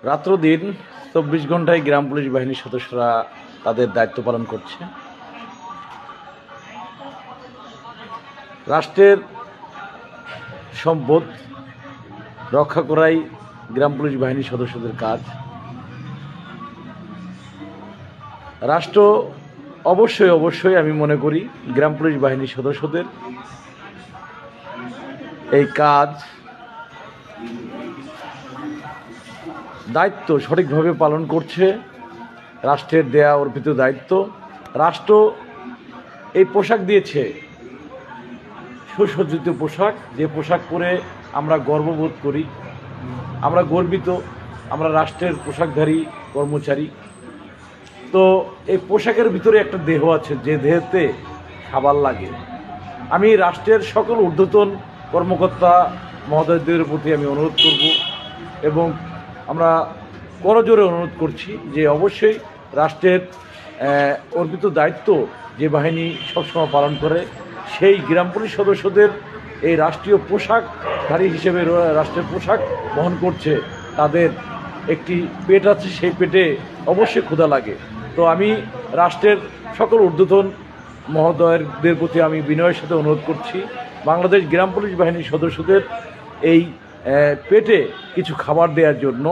রাত্র দিন ২৪ ঘন্টায় গ্রাম পুলিশ বাহিনীর সদস্যরা তাদের দায়িত্ব পালন করছে। রাষ্ট্রের সম্পদ রক্ষা করাই গ্রাম পুলিশ বাহিনীর সদস্যদের কাজ। রাষ্ট্র অবশ্যই আমি মনে করি গ্রাম পুলিশ বাহিনীর সদস্যদের এই কাজ দায়িত্ব সঠিকভাবে পালন করছে। রাষ্ট্রের দেয়া অর্পিত দায়িত্ব। রাষ্ট্র এই পোশাক দিয়েছে, সুসজ্জিত পোশাক, যে পোশাক পরে আমরা গর্ববোধ করি, আমরা গর্বিত, আমরা রাষ্ট্রের পোশাকধারী কর্মচারী। তো এই পোশাকের ভিতরে একটা দেহ আছে, যে দেহতে খাবার লাগে। আমি রাষ্ট্রের সকল ঊর্ধ্বতন কর্মকর্তা মহোদয়দের প্রতি আমি অনুরোধ করব এবং আমরা করজোরে অনুরোধ করছি যে অবশ্যই রাষ্ট্রের অর্পিত দায়িত্ব যে বাহিনী সবসময় পালন করে, সেই গ্রাম পুলিশ সদস্যদের এই রাষ্ট্রীয় পোশাকধারী হিসেবে রাষ্ট্রের পোশাক বহন করছে, তাদের একটি পেট আছে, সেই পেটে অবশ্যই ক্ষুধা লাগে। তো আমি রাষ্ট্রের সকল ঊর্ধ্বতন মহোদয়দের প্রতি আমি বিনয়ের সাথে অনুরোধ করছি, বাংলাদেশ গ্রাম পুলিশ বাহিনীর সদস্যদের এই পেটে কিছু খাবার দেওয়ার জন্য।